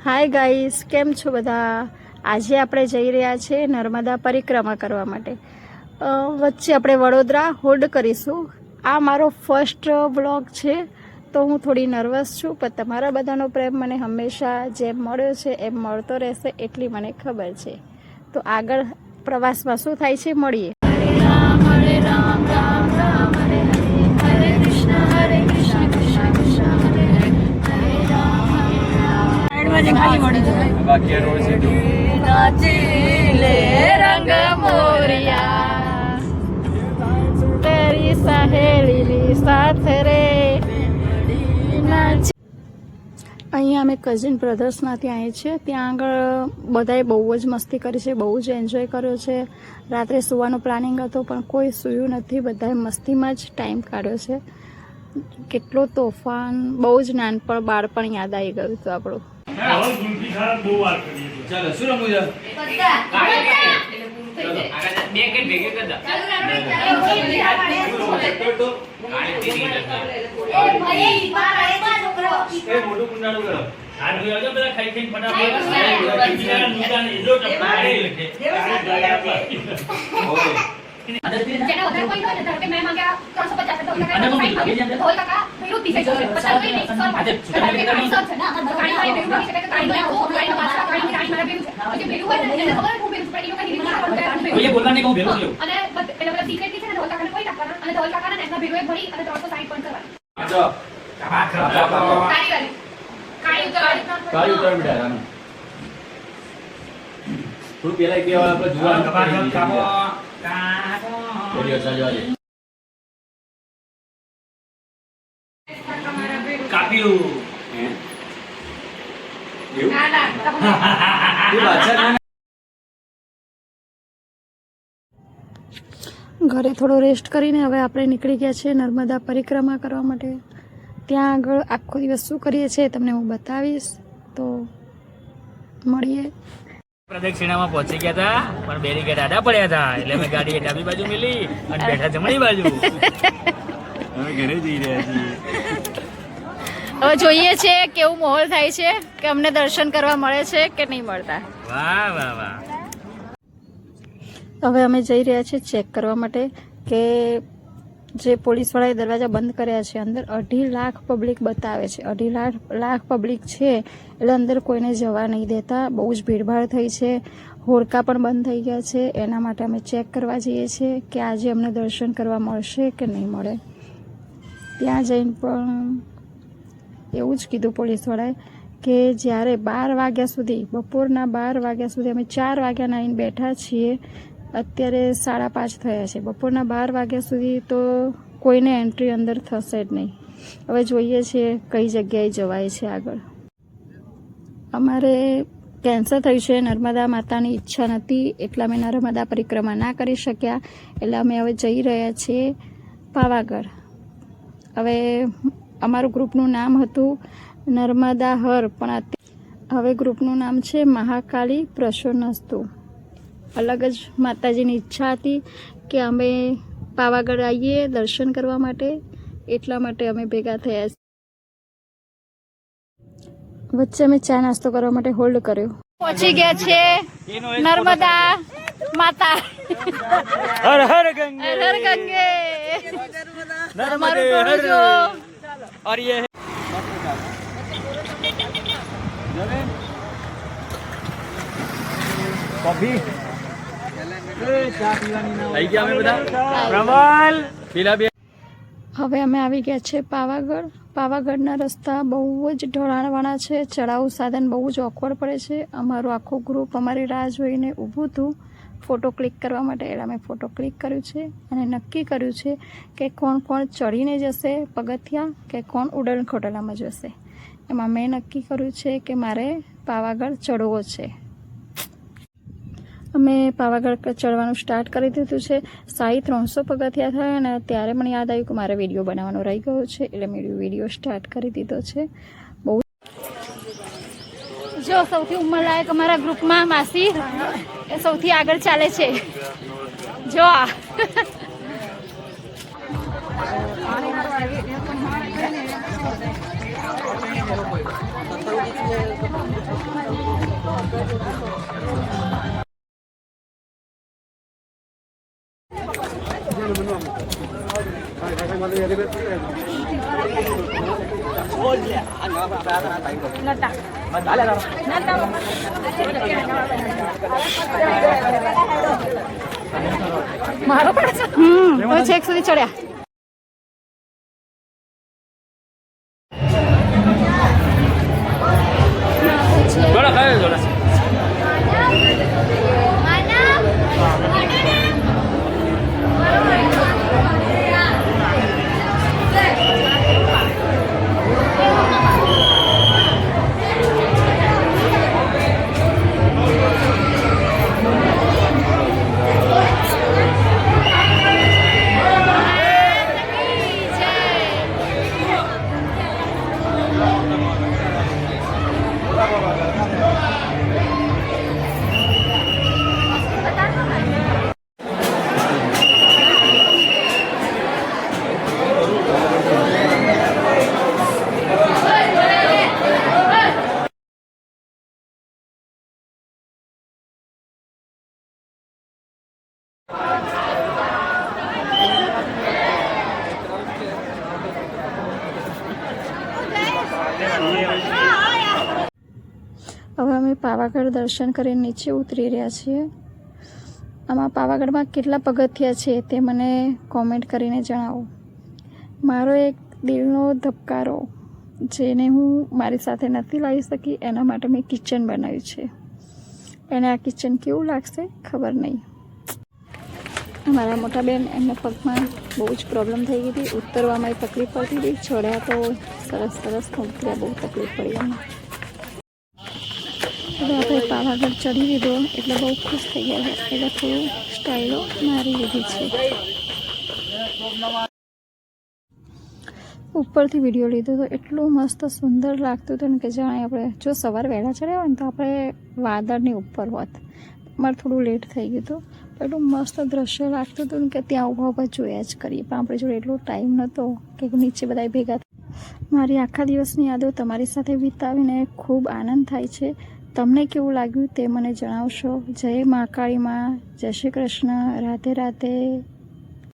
Hi guys, કેમ છો બધા? આજે આપણે જઈ રહ્યા છીએ નર્મદા પરિક્રમા કરવા માટે. વચ્ચે આપણે વડોદરા હોલ્ડ કરીશું. આ મારો ફર્સ્ટ વ્લોગ છે, તો હું થોડી નર્વસ છું, પણ તમારા બધાનો પ્રેમ મને હંમેશા જેમ મળ્યો છે એમ મળતો રહેશે એટલી મને ખબર છે. તો આગળ પ્રવાસમાં શું થાય છે મળીએ. હરે રામ રામ રામ હરે હરે, હરે કૃષ્ણ કૃષ્ણ કૃષ્ણ હરે હરે, હરે રામ નાચીલે રંગ મોરિયા તેરી સહેલીની સાથે રે. અહીંયા અમે કઝિન બ્રધર્સમાંથી આવીએ છીએ. ત્યાં આગળ બધાએ બહુ જ મસ્તી કરી છે, બહુ જ એન્જોય કર્યો છે. રાત્રે સુવાનું પ્લાનિંગ હતું પણ કોઈ સૂયું નથી, બધાએ મસ્તીમાં જ ટાઈમ કાઢ્યો છે. કેટલો તોફાન, બહુ જ નાનપણ બાળપણ યાદ આવી ગયું હતું આપણું. ચાલો શું રમવું છે? મોટું કુંડાળું કરો. આ જોઈ આવજો બધા ખાઈ ખાઈ બોલના નહીં કહું ભેગું થયું અને પેલા સિક્રેટ છે ને ધોલ કાકાને કોઈ ટક્કર અને ધોલ કાકાના નેકના ભેગુએ ભરી અને 360 પોઈન્ટ કરવા. જો કાઈ ઉતર બેટા થોડું પેલા એક બે વાર આપણે જુવાન કાપ્યું ઘરે થોડો રેસ્ટ કરીને હવે આપણે નીકળી ગયા છીએ નર્મદા પરિક્રમા કરવા માટે. ત્યાં આગળ આખો દિવસ શું કરીએ છીએ તમને હું બતાવીશ, તો મળીએ. પ્રદક્ષિણામાં પહોંચી ગયા હતા પણ બેરીકેડ આડા પડ્યા હતા એટલે અમે ગાડી ડાબી બાજુ મિલી અને બેઠા જમણી બાજુ. અમે ઘરે જઈ રહ્યા છીએ. હવે જોઈએ છે કેવું માહોલ થાય છે, કે અમને દર્શન કરવા મળે છે કે નહીં મળતા. વાહ વાહ વાહ. હવે અમે જઈ રહ્યા છીએ ચેક કરવા માટે કે જે પોલીસવાળાએ દરવાજા બંધ કર્યા છે, અંદર 2.5 લાખ પબ્લિક બતાવે છે. 2.5 લાખ પબ્લિક છે એટલે અંદર કોઈને જવા નહીં દેતા. બહુ જ ભીડભાડ થઈ છે, હોડકા પણ બંધ થઈ ગયા છે. એના માટે અમે ચેક કરવા જઈએ છીએ કે આજે અમને દર્શન કરવા મળશે કે નહીં મળે. ત્યાં જઈને પણ એવું જ કીધું પોલીસવાળાએ કે જ્યારે 12 વાગ્યા સુધી, બપોરના 12 વાગ્યા સુધી, અમે 4 વાગ્યાના આવીને બેઠા છીએ, અત્યારે 5:30 થયા છે. બપોરના 12 વાગ્યા સુધી તો કોઈને એન્ટ્રી અંદર થશે જ નહીં. હવે જોઈએ છીએ કઈ જગ્યાએ જવાય છે આગળ. અમારે કેન્સલ થયું છે, નર્મદા માતાની ઈચ્છા નથી એટલે અમે નર્મદા પરિક્રમા ના કરી શક્યા. એટલે અમે હવે જઈ રહ્યા છીએ પાવાગઢ. હવે અમારું ગ્રુપનું નામ હતું નર્મદા હર, પણ હવે ગ્રુપનું નામ છે મહાકાળી પ્રસન્નસ્તુ. અલગ જ માતાજીની ઈચ્છા હતી કે અમે પાવાગઢ આવીએ દર્શન કરવા માટે, એટલા માટે અમે ભેગા થયા. વચ્ચે અમે ચા નાસ્તો કરવા માટે હોલ્ડ કર્યો. પહોંચી ગયા છે નર્મદા માતા. હર હર ગંગે, હર હર ગંગે. નર્મદે હર જો. और ये है कॉफी आई गया हमें बता प्रमल पीला भी. હવે અમે આવી ગયા છે પાવાગઢ. પાવાગઢના રસ્તા બહુ જ ઢોળાણવાળા છે, ચડાવ સાધન બહુ જ ઓકવર્ડ પડે છે. અમારું આખું ગ્રુપ અમારી રાહ જોઈને ઊભું હતું ફોટો ક્લિક કરવા માટે. એટલે અમે ફોટો ક્લિક કર્યું છે અને નક્કી કર્યું છે કે કોણ કોણ ચડીને જશે પગથિયા કે કોણ ઉડન ખોટલામાં જશે. એમાં મેં નક્કી કર્યું છે કે મારે પાવાગઢ ચડવો છે. અમે પાવાગઢ ચડવાનું સ્ટાર્ટ કરી દીધું છે. 350 પગથિયા થયા અને ત્યારે મને યાદ આવ્યું કે મારે વિડીયો બનાવવાનો રહી ગયો છે, એટલે મેં વિડીયો સ્ટાર્ટ કરી દીધો છે. બહુ જો સૌથી ઉંમરલાયક અમારા ગ્રુપમાં માસી એ સૌથી આગળ ચાલે છે. જો મારો પડે છે તો છેક સુધી ચડ્યા. જોડા ખાય જોડા હવે અમે પાવાગઢ દર્શન કરીને નીચે ઉતરી રહ્યા છીએ. આમાં પાવાગઢમાં કેટલા પગથિયા છે તે મને કોમેન્ટ કરીને જણાવો. મારો એક દિલનો ધબકારો જેને હું મારી સાથે નથી લાવી શકી એના માટે મેં કિચન બનાવ્યું છે. એને આ કિચન કેવું લાગશે ખબર નહીં. મારા મોટા બેન એમના પગમાં બહુ જ પ્રોબ્લેમ થઈ ગઈ હતી. ઉતરવામાં તકલીફ પડતી હતી. ચડ્યા તો સરસ ઉતર્યા, બહુ તકલીફ પડી એમને. હવે આપણે પાવાગઢ ચડી લીધો એટલે બહુ ખુશ થઈ ગયા છે. એટલે થોડું સ્ટાઇલો મારી લીધી છે. ઉપરથી વિડીયો લીધો તો એટલું મસ્ત સુંદર લાગતું હતું ને કે જાણે આપણે જો સવારે વહેલા ચડ્યા હોય ને તો આપણે વાદળની ઉપર હોત. મારે થોડું લેટ થઈ ગયું હતું. એટલું મસ્ત દ્રશ્ય લાગતું હતું કે ત્યાં ઊભા જોયા જ કરીએ. પણ આપણે જોડે એટલો ટાઈમ નહોતો કે નીચે બધા ભેગા. મારી આખા દિવસની યાદો તમારી સાથે વિતાવીને ખૂબ આનંદ થાય છે. તમને કેવું લાગ્યું તે મને જણાવશો. જય મહાકાળીમાં, જય શ્રી કૃષ્ણ, રાધે રાધે.